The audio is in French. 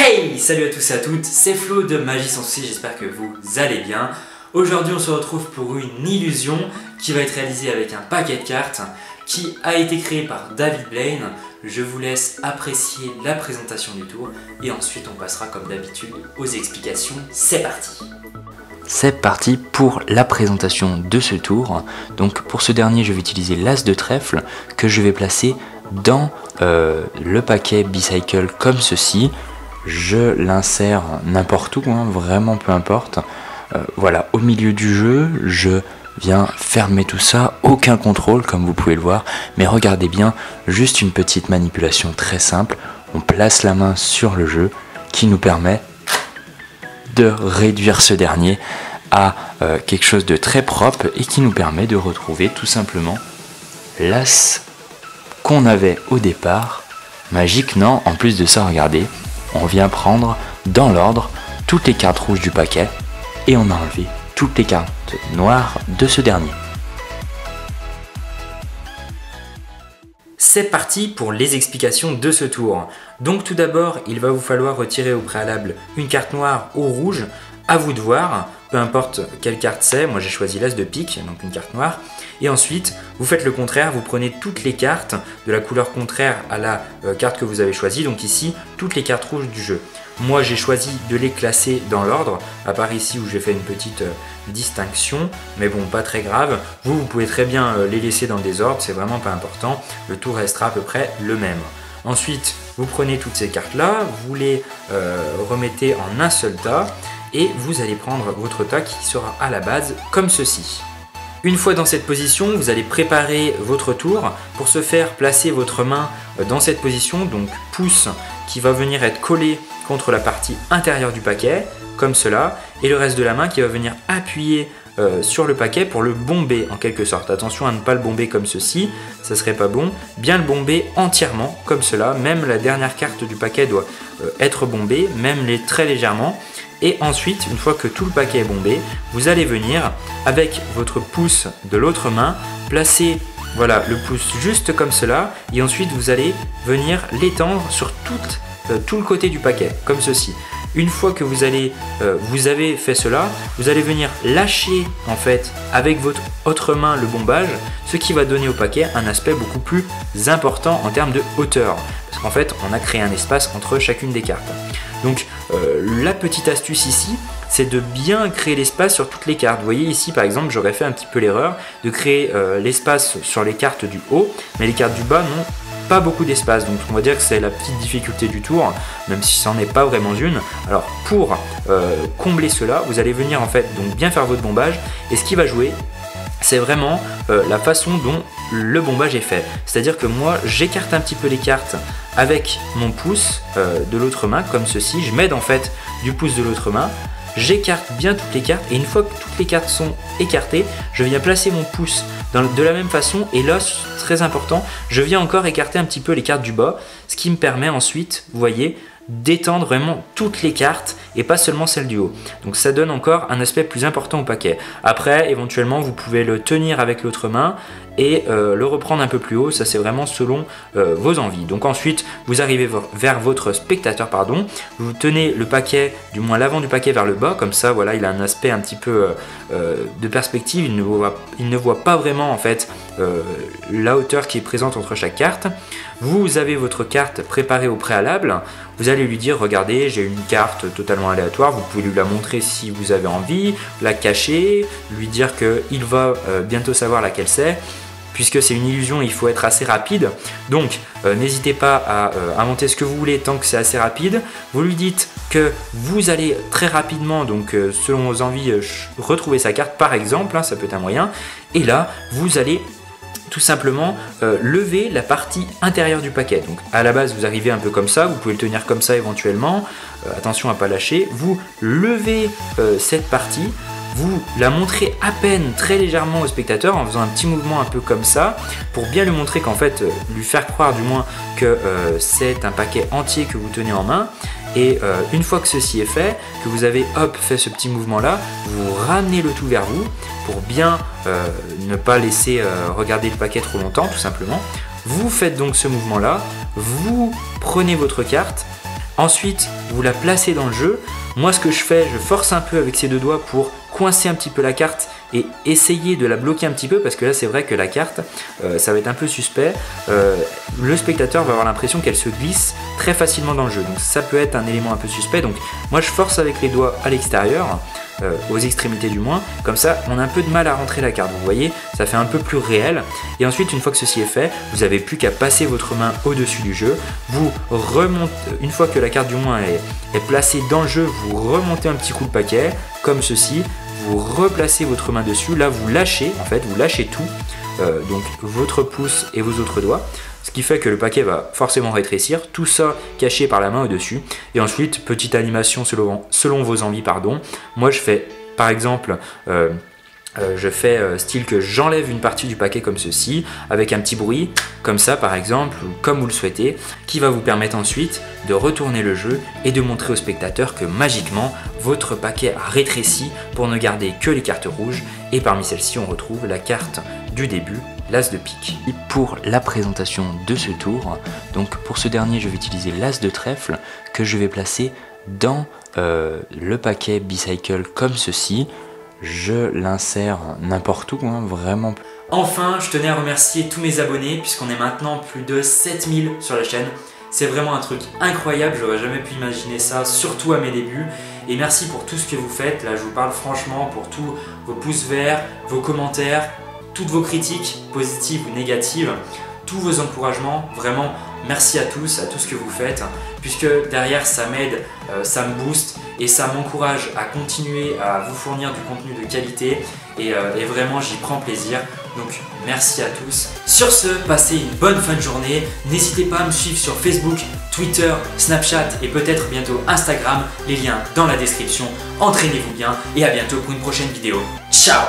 Hey, salut à tous et à toutes, c'est Flo de Magie sans souci, j'espère que vous allez bien. Aujourd'hui on se retrouve pour une illusion qui va être réalisée avec un paquet de cartes qui a été créé par David Blaine. Je vous laisse apprécier la présentation du tour et ensuite on passera comme d'habitude aux explications. C'est parti! C'est parti pour la présentation de ce tour. Donc pour ce dernier je vais utiliser l'as de trèfle que je vais placer dans le paquet Bicycle comme ceci. Je l'insère n'importe où, vraiment peu importe. Voilà, au milieu du jeu, je viens fermer tout ça, aucun contrôle comme vous pouvez le voir. Mais regardez bien, juste une petite manipulation très simple. On place la main sur le jeu qui nous permet de réduire ce dernier à quelque chose de très propre et qui nous permet de retrouver tout simplement l'as qu'on avait au départ. Magique, non? En plus de ça, regardez, on vient prendre dans l'ordre toutes les cartes rouges du paquet et on a enlevé toutes les cartes noires de ce dernier. C'est parti pour les explications de ce tour. Donc tout d'abord, il va vous falloir retirer au préalable une carte noire ou rouge. À vous de voir, peu importe quelle carte c'est, moi j'ai choisi l'as de pique, donc une carte noire. Et ensuite, vous faites le contraire, vous prenez toutes les cartes de la couleur contraire à la carte que vous avez choisie. Donc ici, toutes les cartes rouges du jeu. Moi j'ai choisi de les classer dans l'ordre, à part ici où j'ai fait une petite distinction, mais bon, pas très grave. Vous pouvez très bien les laisser dans le désordre, c'est vraiment pas important. Le tour restera à peu près le même. Ensuite, vous prenez toutes ces cartes-là, vous les remettez en un seul tas, et vous allez prendre votre tas qui sera à la base comme ceci. Une fois dans cette position, vous allez préparer votre tour. Pour ce faire, placez votre main dans cette position, donc pouce qui va venir être collé contre la partie intérieure du paquet, comme cela, et le reste de la main qui va venir appuyer sur le paquet pour le bomber en quelque sorte. Attention à ne pas le bomber comme ceci, ça serait pas bon. Bien le bomber entièrement comme cela, même la dernière carte du paquet doit être bombée, même très légèrement. Et ensuite, une fois que tout le paquet est bombé, vous allez venir avec votre pouce de l'autre main, placer voilà, le pouce juste comme cela, et ensuite vous allez venir l'étendre sur tout le côté du paquet, comme ceci. Une fois que vous avez fait cela, vous allez venir lâcher en fait avec votre autre main le bombage, ce qui va donner au paquet un aspect beaucoup plus important en termes de hauteur. Parce qu'en fait, on a créé un espace entre chacune des cartes. Donc la petite astuce ici, c'est de bien créer l'espace sur toutes les cartes. Vous voyez ici par exemple, j'aurais fait un petit peu l'erreur de créer l'espace sur les cartes du haut, mais les cartes du bas n'ont pas beaucoup d'espace. Donc on va dire que c'est la petite difficulté du tour, même si ça n'en est pas vraiment une. Alors pour combler cela, vous allez venir en fait donc bien faire votre bombage, et ce qui va jouer, c'est vraiment la façon dont le bombage est fait. C'est-à-dire que moi, j'écarte un petit peu les cartes avec mon pouce de l'autre main, comme ceci. Je m'aide en fait du pouce de l'autre main. J'écarte bien toutes les cartes, et une fois que toutes les cartes sont écartées, je viens placer mon pouce de la même façon, et là, très important, je viens encore écarter un petit peu les cartes du bas, ce qui me permet ensuite, vous voyez, d'étendre vraiment toutes les cartes et pas seulement celles du haut. Donc ça donne encore un aspect plus important au paquet. Après, éventuellement, vous pouvez le tenir avec l'autre main et le reprendre un peu plus haut. Ça, c'est vraiment selon vos envies. Donc ensuite, vous arrivez vers votre spectateur, pardon. Vous tenez le paquet, du moins l'avant du paquet vers le bas. Comme ça, voilà, il a un aspect un petit peu de perspective. Il ne voit pas vraiment en fait la hauteur qui est présente entre chaque carte. Vous avez votre carte préparée au préalable. Vous allez lui dire, regardez, j'ai une carte totalement aléatoire. Vous pouvez lui la montrer si vous avez envie, la cacher, lui dire qu'il va bientôt savoir laquelle c'est. Puisque c'est une illusion, il faut être assez rapide. Donc, n'hésitez pas à inventer ce que vous voulez tant que c'est assez rapide. Vous lui dites que vous allez très rapidement, donc selon vos envies, retrouver sa carte, par exemple, ça peut être un moyen. Et là, vous allez tout simplement lever la partie intérieure du paquet. Donc à la base, vous arrivez un peu comme ça, vous pouvez le tenir comme ça éventuellement. Attention à ne pas lâcher. Vous levez cette partie. Vous la montrez à peine très légèrement au spectateur en faisant un petit mouvement un peu comme ça pour bien lui montrer qu'en fait, lui faire croire du moins que c'est un paquet entier que vous tenez en main. Et une fois que ceci est fait, que vous avez fait ce petit mouvement là, vous ramenez le tout vers vous pour bien ne pas laisser regarder le paquet trop longtemps tout simplement. Vous faites donc ce mouvement là, vous prenez votre carte, Ensuite, vous la placez dans le jeu. Moi, ce que je fais, je force un peu avec ces deux doigts pour coincer un petit peu la carte et essayer de la bloquer un petit peu, parce que là c'est vrai que la carte ça va être un peu suspect. Le spectateur va avoir l'impression qu'elle se glisse très facilement dans le jeu, donc ça peut être un élément un peu suspect. Donc moi je force avec les doigts à l'extérieur, aux extrémités du moins, comme ça on a un peu de mal à rentrer la carte, vous voyez, ça fait un peu plus réel. Et ensuite, une fois que ceci est fait, vous n'avez plus qu'à passer votre main au-dessus du jeu, vous remontez, une fois que la carte du moins est placée dans le jeu, vous remontez un petit coup le paquet, comme ceci, vous replacez votre main dessus, là vous lâchez, en fait vous lâchez tout, donc votre pouce et vos autres doigts, ce qui fait que le paquet va forcément rétrécir, tout ça caché par la main au-dessus. Et ensuite, petite animation selon vos envies, pardon. Moi je fais par exemple, je fais style que j'enlève une partie du paquet comme ceci, avec un petit bruit, comme ça par exemple, ou comme vous le souhaitez, qui va vous permettre ensuite de retourner le jeu et de montrer au spectateur que magiquement, votre paquet a rétréci pour ne garder que les cartes rouges. Et parmi celles-ci, on retrouve la carte du début, l'As de pique. Et pour la présentation de ce tour, donc pour ce dernier, je vais utiliser l'As de trèfle que je vais placer dans le paquet Bicycle comme ceci. Je l'insère n'importe où, hein, vraiment. Enfin, je tenais à remercier tous mes abonnés puisqu'on est maintenant plus de 7000 sur la chaîne. C'est vraiment un truc incroyable, j'aurais jamais pu imaginer ça, surtout à mes débuts. Et merci pour tout ce que vous faites, là je vous parle franchement, pour tous vos pouces verts, vos commentaires, toutes vos critiques, positives ou négatives, tous vos encouragements, vraiment merci à tous ce que vous faites, puisque derrière ça m'aide, ça me booste et ça m'encourage à continuer à vous fournir du contenu de qualité et vraiment j'y prends plaisir. Donc merci à tous. Sur ce, passez une bonne fin de journée. N'hésitez pas à me suivre sur Facebook, Twitter, Snapchat et peut-être bientôt Instagram. Les liens dans la description. Entraînez-vous bien et à bientôt pour une prochaine vidéo. Ciao!